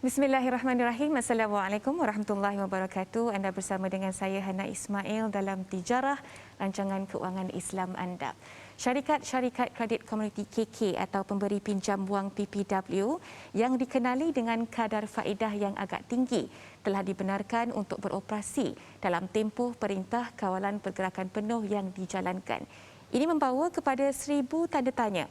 Bismillahirrahmanirrahim. Assalamualaikum warahmatullahi wabarakatuh. Anda bersama dengan saya Hana Ismail dalam Tijarah, rancangan keuangan Islam anda. Syarikat-syarikat kredit komuniti KK atau pemberi pinjam wang PPW yang dikenali dengan kadar faedah yang agak tinggi telah dibenarkan untuk beroperasi dalam tempoh Perintah Kawalan Pergerakan Penuh yang dijalankan. Ini membawa kepada 1000 tanda tanya.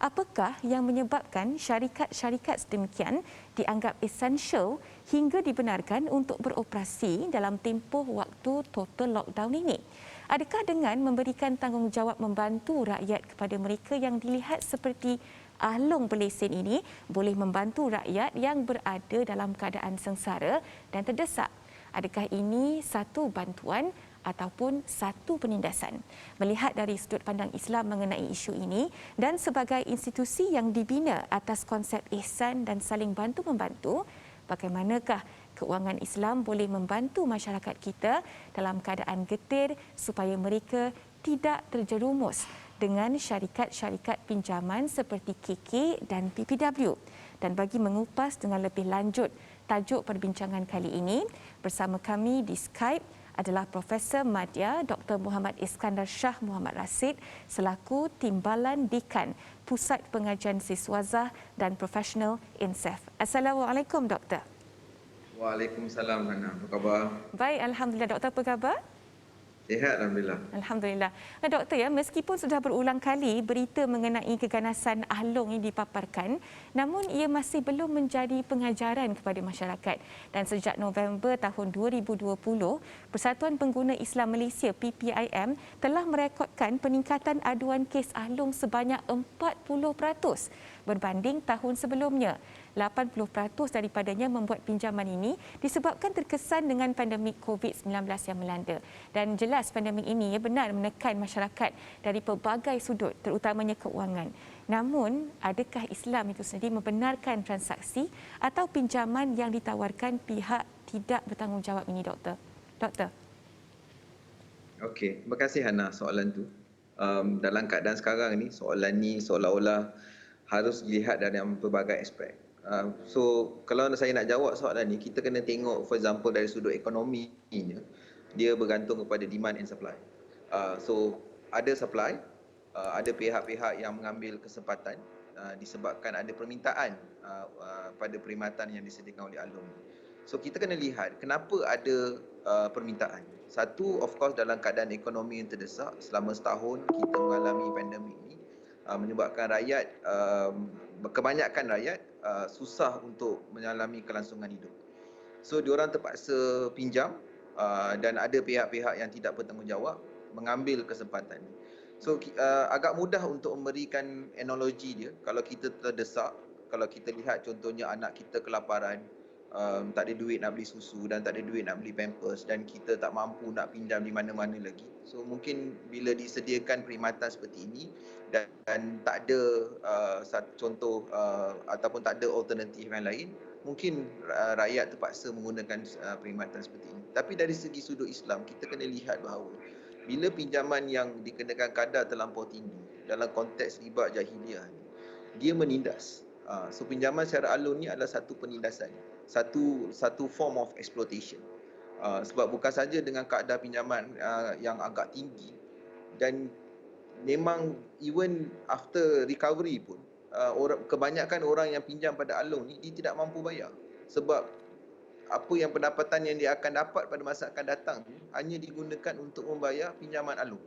Apakah yang menyebabkan syarikat-syarikat sedemikian dianggap esensial hingga dibenarkan untuk beroperasi dalam tempoh waktu total lockdown ini? Adakah dengan memberikan tanggungjawab membantu rakyat kepada mereka yang dilihat seperti ahlong berlesen ini boleh membantu rakyat yang berada dalam keadaan sengsara dan terdesak? Adakah ini satu bantuan ataupun satu penindasan? Melihat dari sudut pandang Islam mengenai isu ini dan sebagai institusi yang dibina atas konsep ihsan dan saling bantu-membantu, bagaimanakah keuangan Islam boleh membantu masyarakat kita dalam keadaan getir supaya mereka tidak terjerumus dengan syarikat-syarikat pinjaman seperti KK dan PPW? Dan bagi mengupas dengan lebih lanjut tajuk perbincangan kali ini, bersama kami di Skype adalah Profesor Madya Dr. Muhammad Iskandar Shah Muhammad Rasid selaku Timbalan Dekan Pusat Pengajian Siswazah dan Profesional INSEF. Assalamualaikum Doktor. Waalaikumsalam Hana, apa khabar? Baik, alhamdulillah. Doktor apa khabar? Sihat alhamdulillah. Alhamdulillah. Nah, Doktor, ya, meskipun sudah berulang kali berita mengenai keganasan ahlong ini dipaparkan, namun ia masih belum menjadi pengajaran kepada masyarakat. Dan sejak November tahun 2020, Persatuan Pengguna Islam Malaysia PPIM telah merekodkan peningkatan aduan kes ahlong sebanyak 40% berbanding tahun sebelumnya. 80% daripadanya membuat pinjaman ini disebabkan terkesan dengan pandemik COVID-19 yang melanda. Dan jelas pandemik ini benar menekan masyarakat dari pelbagai sudut, terutamanya keuangan. Namun, adakah Islam itu sendiri membenarkan transaksi atau pinjaman yang ditawarkan pihak tidak bertanggungjawab ini, Doktor? Doktor. Okey, terima kasih Hana soalan tu. Dalam keadaan sekarang ni, soalan ni seolah-olah harus dilihat dari pelbagai aspek. So kalau saya nak jawab soalan ni, kita kena tengok for example dari sudut ekonominya, dia bergantung kepada demand and supply. So ada supply, ada pihak-pihak yang mengambil kesempatan disebabkan ada permintaan pada perkhidmatan yang disediakan oleh ahlong. So kita kena lihat kenapa ada permintaan. Satu, of course, dalam keadaan ekonomi yang terdesak selama setahun kita mengalami pandemik ni, menyebabkan rakyat, kebanyakan rakyat susah untuk menyalami kelangsungan hidup. So diorang terpaksa pinjam dan ada pihak-pihak yang tidak bertanggungjawab mengambil kesempatan. So agak mudah untuk memberikan analogi dia. Kalau kita terdesak, kalau kita lihat contohnya anak kita kelaparan, tak ada duit nak beli susu dan tak ada duit nak beli pampers dan kita tak mampu nak pinjam di mana-mana lagi. So mungkin bila disediakan perkhidmatan seperti ini dan tak ada contoh ataupun tak ada alternatif yang lain, mungkin rakyat terpaksa menggunakan perkhidmatan seperti ini. Tapi dari segi sudut Islam, kita kena lihat bahawa bila pinjaman yang dikenakan kadar terlampau tinggi dalam konteks riba jahiliah ni, dia menindas. So pinjaman secara ahlong ni adalah satu penindasan, satu form of exploitation. Sebab bukan saja dengan kadar pinjaman yang agak tinggi, dan memang even after recovery pun kebanyakan orang yang pinjam pada ahlong ni dia tidak mampu bayar, sebab apa yang pendapatan yang dia akan dapat pada masa akan datang tu hanya digunakan untuk membayar pinjaman ahlong.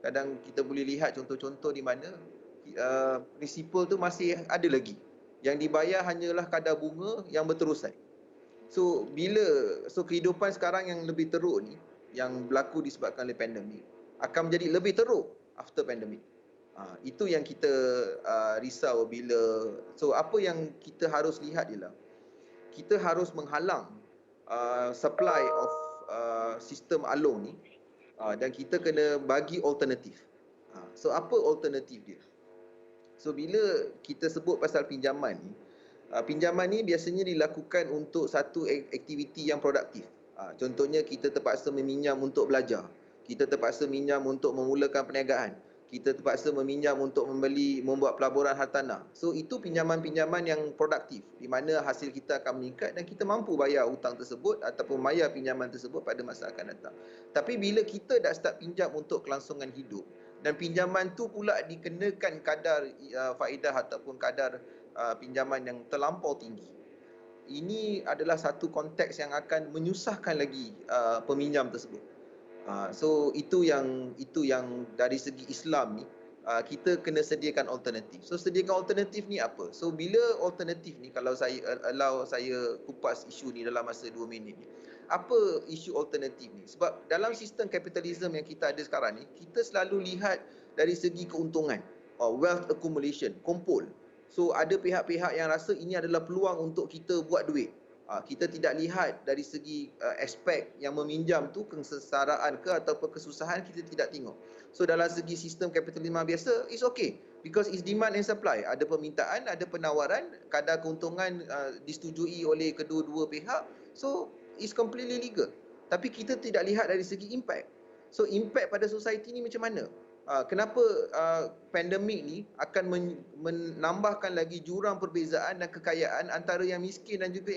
Kadang kita boleh lihat contoh-contoh di mana prinsipal tu masih ada lagi, yang dibayar hanyalah kadar bunga yang berterusan. So kehidupan sekarang yang lebih teruk ni, yang berlaku disebabkan oleh pandemik, akan menjadi lebih teruk after pandemik. Itu yang kita risau bila. So apa yang kita harus lihat ialah kita harus menghalang supply of sistem ahlong ni, dan kita kena bagi alternatif. So apa alternatif dia? So bila kita sebut pasal pinjaman ni biasanya dilakukan untuk satu aktiviti yang produktif. Contohnya kita terpaksa meminjam untuk belajar, kita terpaksa minjam untuk memulakan perniagaan, kita terpaksa meminjam untuk membuat pelaburan hartanah. So itu pinjaman-pinjaman yang produktif di mana hasil kita akan meningkat dan kita mampu bayar hutang tersebut ataupun bayar pinjaman tersebut pada masa akan datang. Tapi bila kita dah start pinjam untuk kelangsungan hidup dan pinjaman tu pula dikenakan kadar faedah ataupun kadar pinjaman yang terlampau tinggi, ini adalah satu konteks yang akan menyusahkan lagi peminjam tersebut. So itu yang dari segi Islam ni kita kena sediakan alternatif. So sediakan alternatif ni apa? So bila alternatif ni, kalau saya allow saya kupas isu ni dalam masa 2 minit ni. Apa isu alternatif ni? Sebab dalam sistem kapitalisme yang kita ada sekarang ni, kita selalu lihat dari segi keuntungan, wealth accumulation, kumpul. So ada pihak-pihak yang rasa ini adalah peluang untuk kita buat duit. Kita tidak lihat dari segi aspek yang meminjam tu kesengsaraan ke ataupun kesusahan, kita tidak tengok. So dalam segi sistem kapitalisme biasa, it's okay because it's demand and supply. Ada permintaan, ada penawaran, kadar keuntungan disetujui oleh kedua-dua pihak. So it's completely legal. Tapi kita tidak lihat dari segi impact. So impact pada society ni macam mana? Kenapa pandemik ni akan menambahkan lagi jurang perbezaan dan kekayaan antara yang miskin dan juga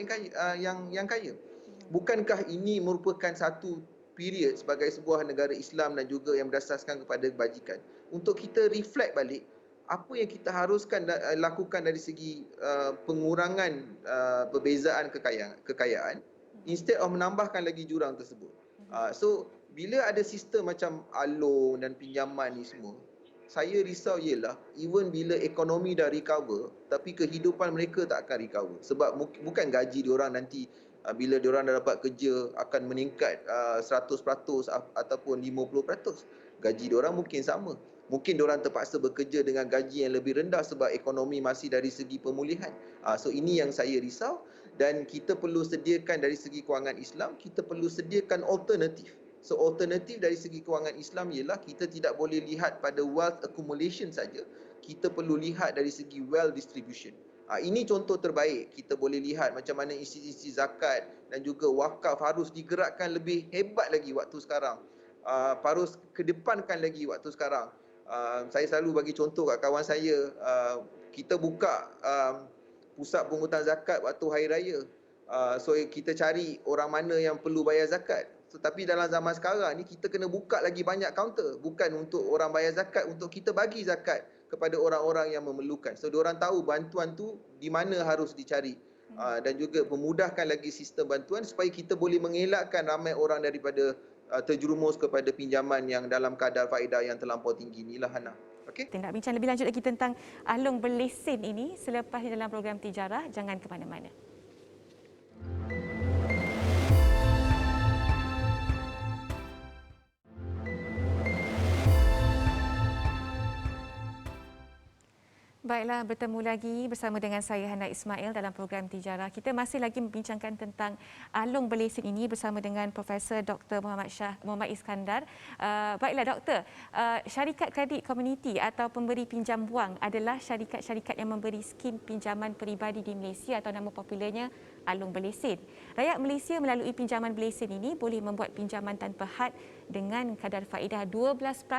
yang kaya. Bukankah ini merupakan satu period sebagai sebuah negara Islam dan juga yang berdasarkan kepada kebajikan untuk kita reflect balik apa yang kita haruskan lakukan dari segi pengurangan perbezaan kekayaan instead of menambahkan lagi jurang tersebut. So bila ada sistem macam along dan pinjaman ni semua, saya risau ialah even bila ekonomi dah recover, tapi kehidupan mereka tak akan recover. Sebab bukan gaji diorang nanti bila diorang dah dapat kerja akan meningkat 100% ataupun 50%. Gaji diorang mungkin sama. Mungkin diorang terpaksa bekerja dengan gaji yang lebih rendah sebab ekonomi masih dari segi pemulihan. So ini yang saya risau dan kita perlu sediakan dari segi kewangan Islam, kita perlu sediakan alternatif. So alternatif dari segi kewangan Islam ialah kita tidak boleh lihat pada wealth accumulation saja, kita perlu lihat dari segi wealth distribution. Ini contoh terbaik. Kita boleh lihat macam mana institusi zakat dan juga wakaf harus digerakkan lebih hebat lagi waktu sekarang. Harus kedepankan lagi waktu sekarang. Saya selalu bagi contoh kat kawan saya, kita buka pusat pungutan zakat waktu hari raya. So kita cari orang mana yang perlu bayar zakat. Tetapi dalam zaman sekarang ni kita kena buka lagi banyak kaunter, bukan untuk orang bayar zakat, untuk kita bagi zakat kepada orang-orang yang memerlukan. So diorang tahu bantuan tu di mana harus dicari. Dan juga memudahkan lagi sistem bantuan supaya kita boleh mengelakkan ramai orang daripada terjerumus kepada pinjaman yang dalam kadar faedah yang terlampau tinggi. Inilah Hana. Okey. Kita nak bincang lebih lanjut lagi tentang alung berlesen ini selepas dalam program Tijarah. Jangan ke mana-mana. Baiklah, bertemu lagi bersama dengan saya Hana Ismail dalam program Tijarah. Kita masih lagi membincangkan tentang alung berlesen ini bersama dengan Profesor Dr. Muhammad Iskandar. Baiklah Doktor, syarikat kredit komuniti atau pemberi pinjam wang adalah syarikat-syarikat yang memberi skim pinjaman peribadi di Malaysia atau nama popularnya alung berlesen. Rakyat Malaysia melalui pinjaman berlesen ini boleh membuat pinjaman tanpa had dengan kadar faedah 12%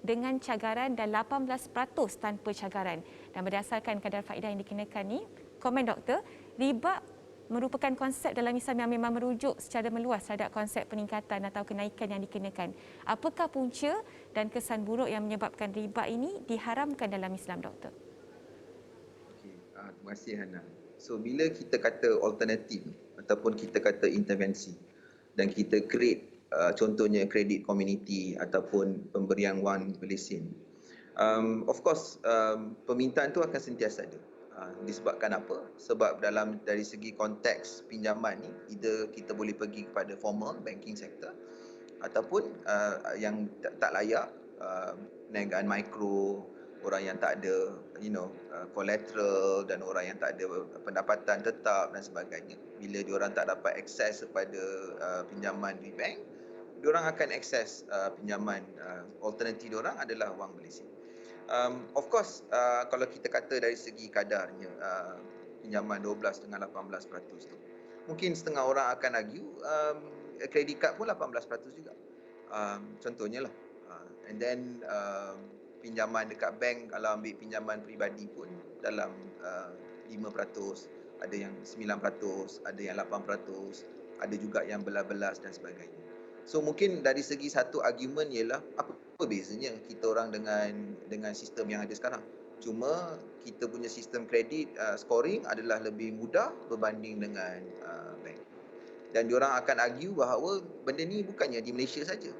dengan cagaran dan 18% tanpa cagaran. Dan berdasarkan kadar faedah yang dikenakan ni, komen doktor, riba merupakan konsep dalam Islam yang memang merujuk secara meluas terhadap konsep peningkatan atau kenaikan yang dikenakan. Apakah punca dan kesan buruk yang menyebabkan riba ini diharamkan dalam Islam, doktor? Okey, terima kasih Hana. So bila kita kata alternatif ataupun kita kata intervensi dan kita create contohnya kredit community ataupun pemberian wang berlesen, of course permintaan tu akan sentiasa ada. Disebabkan apa? Sebab dari segi konteks pinjaman ni, either kita boleh pergi kepada formal banking sector ataupun yang tak layak, perniagaan mikro, orang yang tak ada collateral dan orang yang tak ada pendapatan tetap dan sebagainya. Bila diorang tak dapat akses kepada pinjaman di bank, diorang akan akses pinjaman. Alternatif diorang adalah wang berlesen. Of course, kalau kita kata dari segi kadarnya pinjaman 12 dengan 18% tu, mungkin setengah orang akan argue credit card pun 18% juga. Contohnya lah. And then pinjaman dekat bank, kalau ambil pinjaman peribadi pun dalam 5%, ada yang 9%, ada yang 8%, ada juga yang belas-belas dan sebagainya. So mungkin dari segi satu argument ialah apa bezanya kita orang dengan sistem yang ada sekarang. Cuma kita punya sistem kredit scoring adalah lebih mudah berbanding dengan bank. Dan diorang akan argue bahawa benda ni bukannya di Malaysia saja.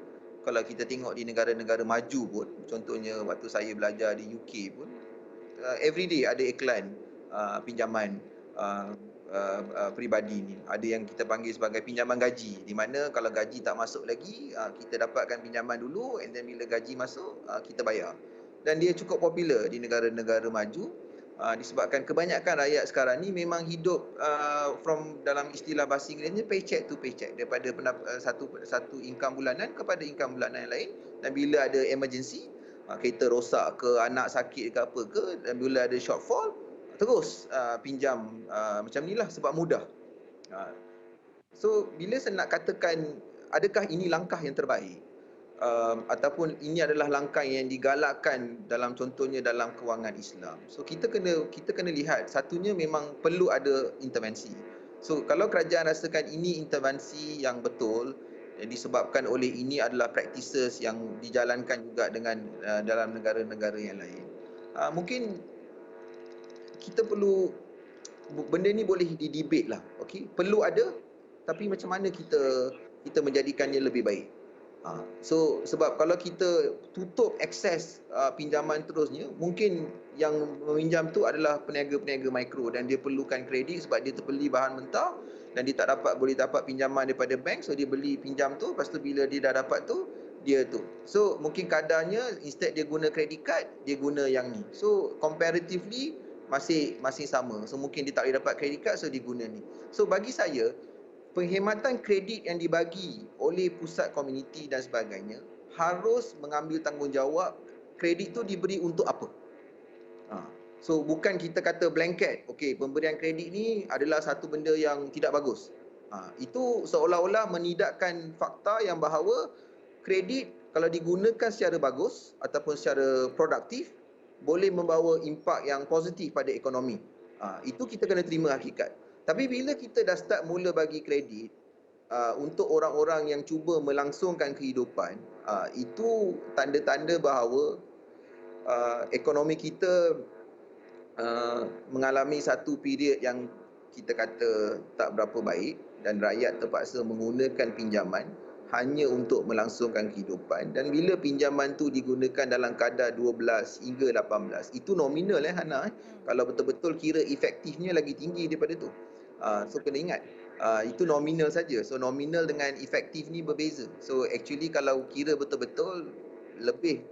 Kalau kita tengok di negara-negara maju pun, contohnya waktu saya belajar di UK pun, every day ada iklan pinjaman peribadi ni. Ada yang kita panggil sebagai pinjaman gaji, di mana kalau gaji tak masuk lagi, kita dapatkan pinjaman dulu, and then bila gaji masuk, kita bayar. Dan dia cukup popular di negara-negara maju, disebabkan kebanyakan rakyat sekarang ni memang hidup from dalam istilah bahasa Inggerisnya paycheck to paycheck, daripada satu income bulanan kepada income bulanan yang lain. Dan bila ada emergency, kereta rosak ke, anak sakit ke apa ke, dan bila ada shortfall, terus pinjam macam ni lah sebab mudah. So bila saya nak katakan adakah ini langkah yang terbaik, ataupun ini adalah langkah yang digalakkan dalam contohnya dalam kewangan Islam. So kita kena lihat, satunya memang perlu ada intervensi. So kalau kerajaan rasakan ini intervensi yang betul, disebabkan oleh ini adalah practices yang dijalankan juga dengan dalam negara-negara yang lain, mungkin kita perlu, benda ni boleh didebate lah, okey, perlu ada, tapi macam mana kita menjadikannya lebih baik. So sebab kalau kita tutup akses pinjaman terusnya, mungkin yang meminjam tu adalah peniaga-peniaga mikro dan dia perlukan kredit sebab dia terbeli bahan mentah dan dia tak boleh dapat pinjaman daripada bank, so dia beli pinjam tu, lepas tu bila dia dah dapat tu, dia tu. So mungkin kadarnya instead dia guna credit card, dia guna yang ni. So comparatively masih sama. So mungkin dia tak boleh dapat credit card, so dia guna ni. So bagi saya, penghematan kredit yang dibagi oleh pusat komuniti dan sebagainya harus mengambil tanggungjawab kredit tu diberi untuk apa. So bukan kita kata blanket, okey, pemberian kredit ni adalah satu benda yang tidak bagus. Itu seolah-olah menidakkan fakta yang bahawa kredit kalau digunakan secara bagus ataupun secara produktif boleh membawa impak yang positif pada ekonomi. Itu kita kena terima hakikat. Tapi bila kita dah start mula bagi kredit untuk orang-orang yang cuba melangsungkan kehidupan, itu tanda-tanda bahawa ekonomi kita mengalami satu period yang kita kata tak berapa baik, dan rakyat terpaksa menggunakan pinjaman hanya untuk melangsungkan kehidupan. Dan bila pinjaman tu digunakan dalam kadar 12 hingga 18, itu nominal Hana. Kalau betul-betul kira efektifnya lagi tinggi daripada tu. So kena ingat, itu nominal saja. So nominal dengan efektif ni berbeza. So actually kalau kira betul-betul lebih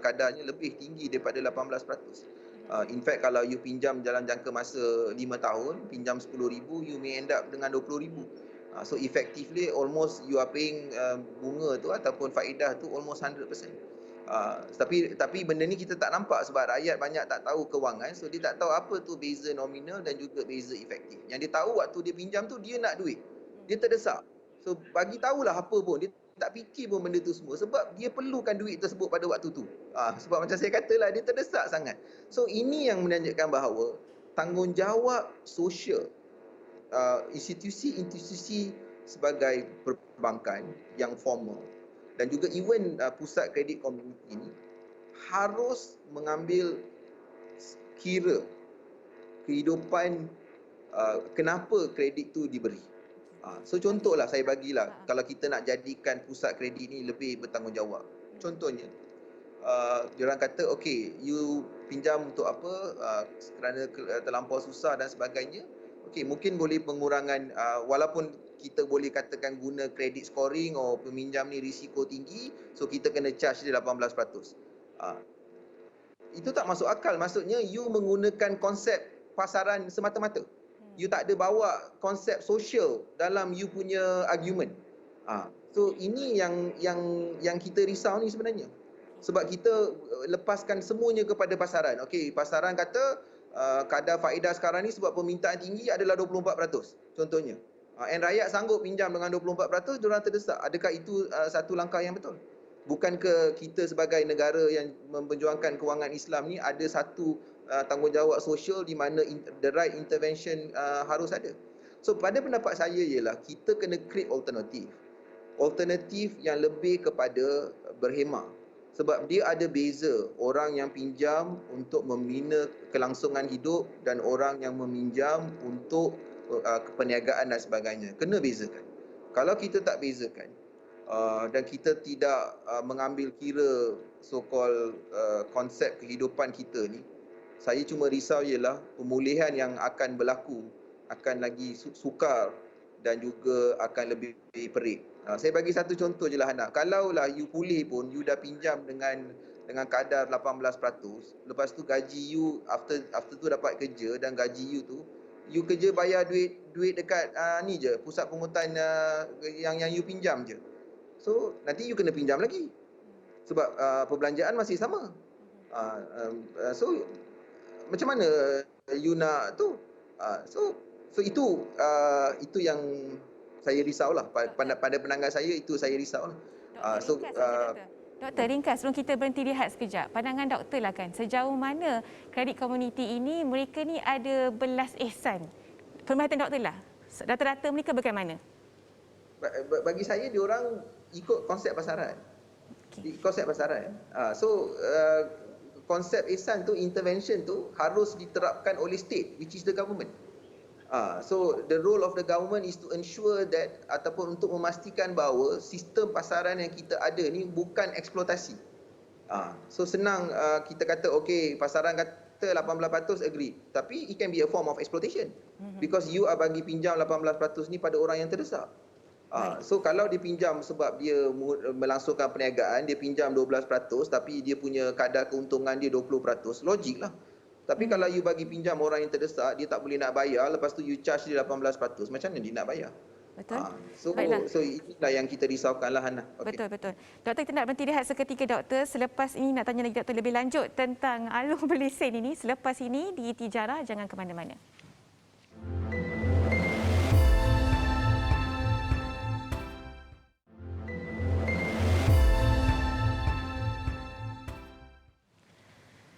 kadarnya lebih tinggi daripada 18%. In fact kalau you pinjam dalam jangka masa 5 tahun, pinjam 10,000, you may end up dengan 20,000. So effectively almost you are paying bunga tu ataupun faedah tu almost 100%. Tapi benda ni kita tak nampak sebab rakyat banyak tak tahu kewangan, so dia tak tahu apa tu beza nominal dan juga beza efektif. Yang dia tahu waktu dia pinjam tu dia nak duit, dia terdesak. So bagi tahulah apa pun, dia tak fikir pun benda tu semua sebab dia perlukan duit tersebut pada waktu tu. Sebab macam saya katalah, dia terdesak sangat. So ini yang menunjukkan bahawa tanggungjawab sosial institusi sebagai perbankan yang formal dan juga even pusat kredit komuniti ini harus mengambil kira kehidupan kenapa kredit tu diberi. So contohlah saya bagilah, kalau kita nak jadikan pusat kredit ni lebih bertanggungjawab. Contohnya, diorang kata, okay, you pinjam untuk apa, kerana terlampau susah dan sebagainya. Okay, mungkin boleh pengurangan, walaupun kita boleh katakan guna kredit scoring, peminjam ni risiko tinggi, so kita kena charge dia 18%. Itu tak masuk akal. Maksudnya you menggunakan konsep pasaran semata-mata. You tak ada bawa konsep sosial dalam you punya argument. So ini yang kita risau ni sebenarnya. Sebab kita lepaskan semuanya kepada pasaran. Okey, pasaran kata kadar faedah sekarang ni sebab permintaan tinggi adalah 24%. Contohnya. And rakyat sanggup pinjam dengan 24%, diorang terdesak. Adakah itu satu langkah yang betul? bukankah kita sebagai negara yang memperjuangkan kewangan Islam ni ada satu tanggungjawab sosial di mana the right intervention harus ada. So pada pendapat saya ialah kita kena create alternatif yang lebih kepada berhemah, sebab dia ada beza orang yang pinjam untuk membina kelangsungan hidup dan orang yang meminjam untuk perniagaan dan sebagainya. Kena bezakan. Kalau kita tak bezakan dan kita tidak mengambil kira so-called konsep kehidupan kita ni, saya cuma risau ialah pemulihan yang akan berlaku akan lagi sukar dan juga akan lebih perit. Saya bagi satu contoh je lah, Hana. Kalaulah you pulih pun, you dah pinjam dengan kadar 18%, lepas tu gaji you after tu dapat kerja dan gaji you kerja bayar duit dekat ni je, pusat pungutan yang you pinjam je. So nanti you kena pinjam lagi sebab perbelanjaan masih sama. So macam mana you nak tu? So itu yang saya risau lah. Pada pandangan saya itu saya risau lah. Doktor, ringkas sebelum kita berhenti lihat sekejap. Pandangan doktor lah kan, sejauh mana kredit komuniti ini mereka ni ada belas ihsan? Perhatian doktor lah, rata-rata mereka bagaimana? Bagi saya diorang ikut konsep pasaran. Konsep pasaran. Konsep ihsan tu, intervention tu harus diterapkan oleh state, which is the government. So the role of the government is to ensure that ataupun untuk memastikan bahawa sistem pasaran yang kita ada ni bukan eksploitasi. So senang kita kata okey, pasaran kata 18% agree, tapi it can be a form of exploitation because you are bagi pinjam 18% ni pada orang yang terdesak. So kalau dia pinjam sebab dia melangsungkan perniagaan, dia pinjam 12% tapi dia punya kadar keuntungan dia 20%, logik lah. Tapi kalau you bagi pinjam orang yang terdesak, dia tak boleh nak bayar, lepas tu you charge dia 18%, macam mana dia nak bayar? Betul. So inilah yang kita risaukan lah, Hana. Okay. Betul. Doktor, kita nak berhenti lihat seketika, doktor. Selepas ini nak tanya lagi doktor lebih lanjut tentang alung berlesen ini. Selepas ini di Tijarah, jangan ke mana-mana.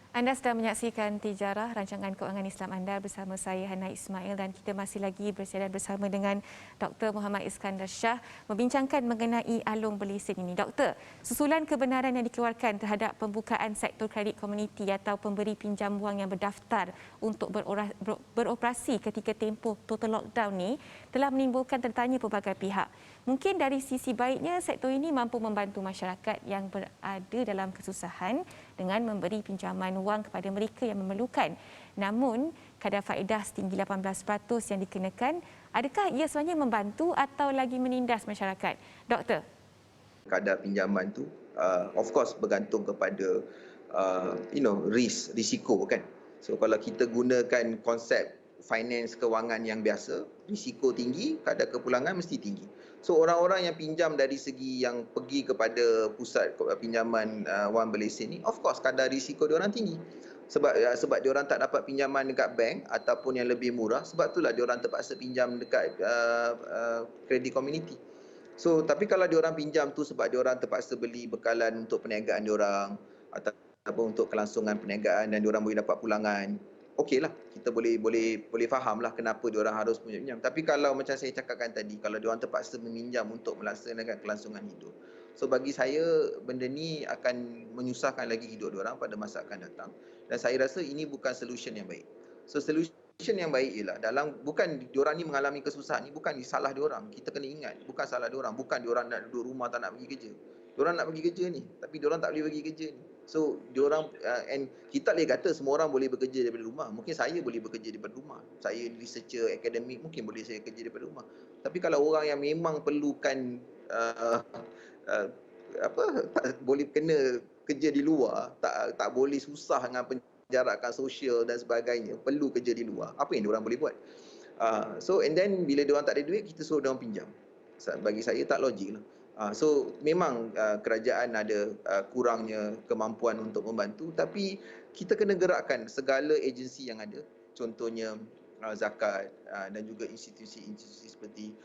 Anda sedang menyaksikan Tijarah, rancangan keuangan Islam anda bersama saya Hana Ismail, dan kita masih lagi bersiaran bersama dengan Dr. Muhammad Iskandar Shah membincangkan mengenai alung berlesen ini. Doktor, susulan kebenaran yang dikeluarkan terhadap pembukaan sektor kredit komuniti atau pemberi pinjam wang yang berdaftar untuk beroperasi ketika tempoh total lockdown ni telah menimbulkan tanda tanya pelbagai pihak. Mungkin dari sisi baiknya sektor ini mampu membantu masyarakat yang berada dalam kesusahan dengan memberi pinjaman wang kepada mereka yang memerlukan. Namun, kadar faedah setinggi 18% yang dikenakan, adakah ia sebenarnya membantu atau lagi menindas masyarakat? Doktor. Kadar pinjaman tu of course bergantung kepada risiko kan. So kalau kita gunakan konsep finance kewangan yang biasa, risiko tinggi, kadar kepulangan mesti tinggi. So orang-orang yang pinjam dari segi yang pergi kepada pusat pinjaman wang berlesen ni, of course kadar risiko diorang tinggi. Sebab diorang tak dapat pinjaman dekat bank ataupun yang lebih murah, sebab itulah diorang terpaksa pinjam dekat kredit community. So tapi kalau diorang pinjam tu sebab diorang terpaksa beli bekalan untuk perniagaan diorang ataupun untuk kelangsungan perniagaan dan diorang boleh dapat pulangan, okeylah, kita boleh fahamlah kenapa diorang harus pinjam. Tapi kalau macam saya cakapkan tadi, kalau diorang terpaksa meminjam untuk melaksanakan kelangsungan hidup, so bagi saya benda ni akan menyusahkan lagi hidup diorang pada masa akan datang, dan saya rasa ini bukan solution yang baik. So solution yang baik ialah bukan diorang ni mengalami kesusahan ni, bukan salah diorang. Kita kena ingat, bukan salah diorang, bukan diorang nak duduk rumah tak nak pergi kerja. Diorang nak pergi kerja ni, tapi diorang tak boleh pergi kerja ni. So diorang, and kita boleh kata semua orang boleh bekerja daripada rumah. Mungkin saya boleh bekerja daripada rumah. Saya researcher akademik, mungkin boleh saya kerja daripada rumah. Tapi kalau orang yang memang perlukan boleh kena kerja di luar, tak boleh susah dengan penjarakan sosial dan sebagainya, perlu kerja di luar, apa yang diorang boleh buat? So and then bila diorang tak ada duit, kita suruh diorang pinjam. Bagi saya tak logik lah. So memang kerajaan ada kurangnya kemampuan untuk membantu, tapi kita kena gerakkan segala agensi yang ada, contohnya zakat dan juga institusi-institusi seperti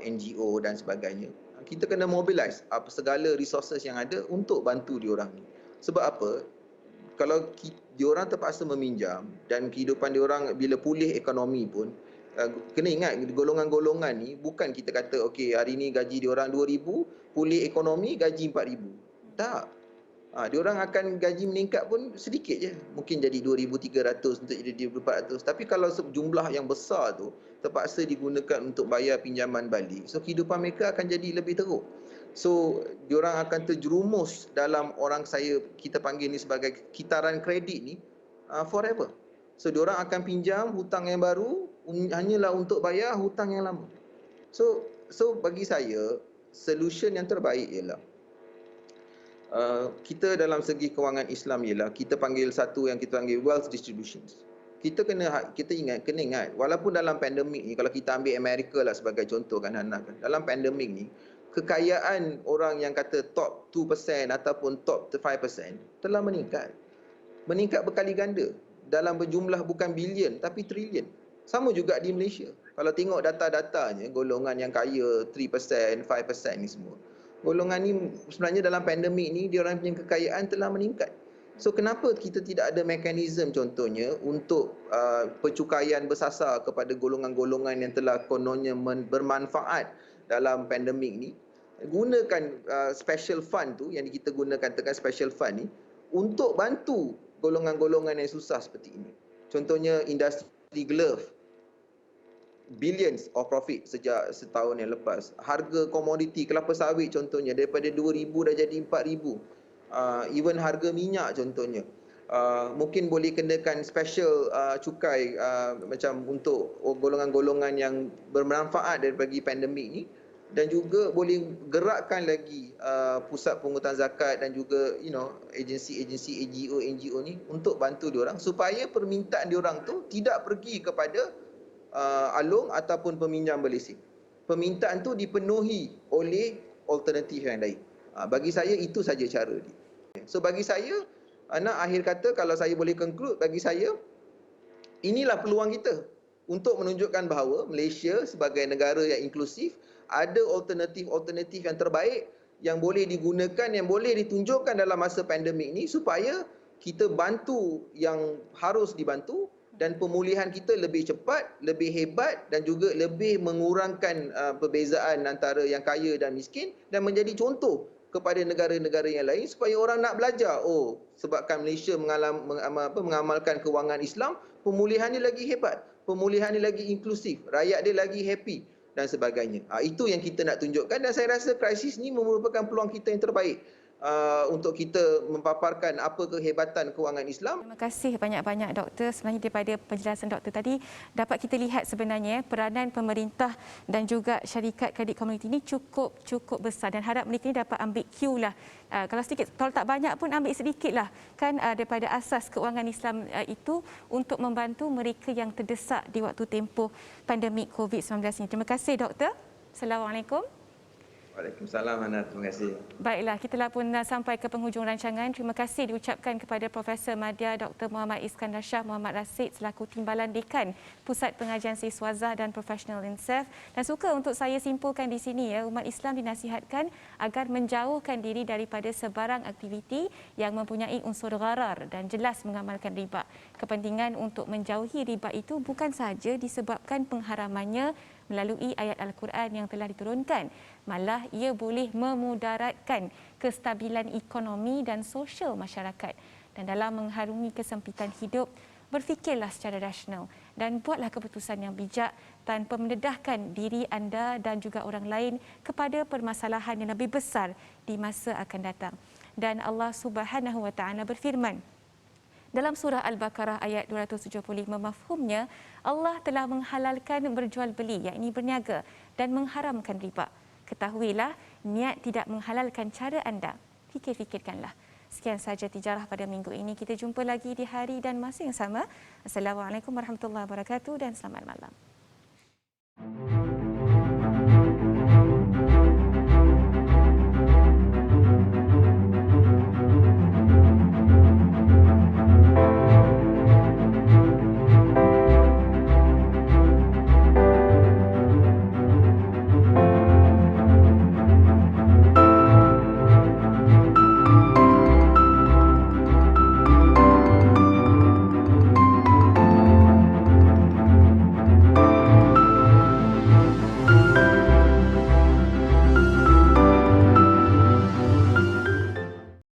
NGO dan sebagainya, Kita kena mobilize segala resources yang ada untuk bantu diorang ni. Sebab apa? Kalau diorang terpaksa meminjam dan kehidupan diorang bila pulih ekonomi pun, kena ingat golongan-golongan ni bukan kita kata okey hari ni gaji diorang 2,000, pulih ekonomi gaji 4,000. Tak. Diorang akan gaji meningkat pun sedikit je. Mungkin jadi 2,300 untuk jadi 2,400. Tapi kalau jumlah yang besar tu terpaksa digunakan untuk bayar pinjaman balik, so kehidupan mereka akan jadi lebih teruk. So diorang akan terjerumus dalam kita panggil ni sebagai kitaran kredit ni forever. So diorang akan pinjam hutang yang baru hanyalah untuk bayar hutang yang lama. So bagi saya solution yang terbaik ialah kita dalam segi kewangan Islam ialah kita panggil satu yang kita panggil wealth distributions. Kita kena ingat walaupun dalam pandemik ni, kalau kita ambil Amerika lah sebagai contoh kan Hana kan, dalam pandemik ni kekayaan orang yang kata top 2% ataupun top 5% telah meningkat berkali ganda dalam berjumlah bukan bilion tapi trilion. Sama juga di Malaysia. Kalau tengok data-datanya, golongan yang kaya 3%, 5% ni semua, golongan ni sebenarnya dalam pandemik ni diorang punya kekayaan telah meningkat. So kenapa kita tidak ada mekanisme contohnya untuk pencukaian bersasar kepada golongan-golongan yang telah kononnya bermanfaat dalam pandemik ni? Gunakan special fund tu yang kita katakan special fund ni untuk bantu golongan-golongan yang susah seperti ini. Contohnya industri glove, billions of profit sejak setahun yang lepas. Harga komoditi kelapa sawit contohnya daripada 2,000 dah jadi 4,000. Even harga minyak contohnya. Mungkin boleh kenakan special cukai macam untuk golongan-golongan yang bermanfaat daripada pandemik ni, dan juga boleh gerakkan lagi pusat pungutan zakat dan juga agensi-agensi NGO ni untuk bantu diorang supaya permintaan diorang tu tidak pergi kepada alung ataupun peminjam berlesen. Permintaan tu dipenuhi oleh alternatif yang lain. Bagi saya itu saja cara dia. So bagi saya, akhir kata kalau saya boleh conclude, bagi saya inilah peluang kita untuk menunjukkan bahawa Malaysia sebagai negara yang inklusif ada alternatif yang terbaik yang boleh digunakan, yang boleh ditunjukkan dalam masa pandemik ni supaya kita bantu yang harus dibantu dan pemulihan kita lebih cepat, lebih hebat dan juga lebih mengurangkan perbezaan antara yang kaya dan miskin dan menjadi contoh kepada negara-negara yang lain supaya orang nak belajar. Oh, sebabkan Malaysia mengamalkan kewangan Islam, pemulihan dia lagi hebat, pemulihan dia lagi inklusif, rakyat dia lagi happy dan sebagainya. Itu yang kita nak tunjukkan dan saya rasa krisis ni merupakan peluang kita yang terbaik untuk kita mempaparkan apa kehebatan kewangan Islam. Terima kasih banyak-banyak doktor. Sebenarnya daripada penjelasan doktor tadi dapat kita lihat sebenarnya peranan pemerintah dan juga syarikat kredit komuniti ini cukup besar dan harap mereka ini dapat ambil cue lah. Kalau sedikit, kalau tak banyak pun ambil sedikit lah kan daripada asas keuangan Islam itu untuk membantu mereka yang terdesak di waktu tempoh pandemik COVID-19 ini. Terima kasih doktor. Assalamualaikum. Waalaikumsalam Hana, terima kasih. Baiklah, kita pun sampai ke penghujung rancangan. Terima kasih diucapkan kepada Profesor Madya Dr. Muhammad Iskandar Shah Muhammad Rasid selaku Timbalan Dekan Pusat Pengajian Siswazah dan Profesional Insaf. Dan suka untuk saya simpulkan di sini umat Islam dinasihatkan agar menjauhkan diri daripada sebarang aktiviti yang mempunyai unsur gharar dan jelas mengamalkan riba. Kepentingan untuk menjauhi riba itu bukan sahaja disebabkan pengharamannya melalui ayat Al-Quran yang telah diturunkan, malah ia boleh memudaratkan kestabilan ekonomi dan sosial masyarakat. Dan dalam mengharungi kesempitan hidup, berfikirlah secara rasional dan buatlah keputusan yang bijak tanpa mendedahkan diri anda dan juga orang lain kepada permasalahan yang lebih besar di masa akan datang. Dan Allah Subhanahu Wa Taala berfirman dalam surah Al-Baqarah ayat 275, mafhumnya Allah telah menghalalkan berjual beli, yakni berniaga, dan mengharamkan riba. Ketahuilah, niat tidak menghalalkan cara anda. Fikir-fikirkanlah. Sekian sahaja Tijarah pada minggu ini. Kita jumpa lagi di hari dan masa yang sama. Assalamualaikum warahmatullahi wabarakatuh dan selamat malam.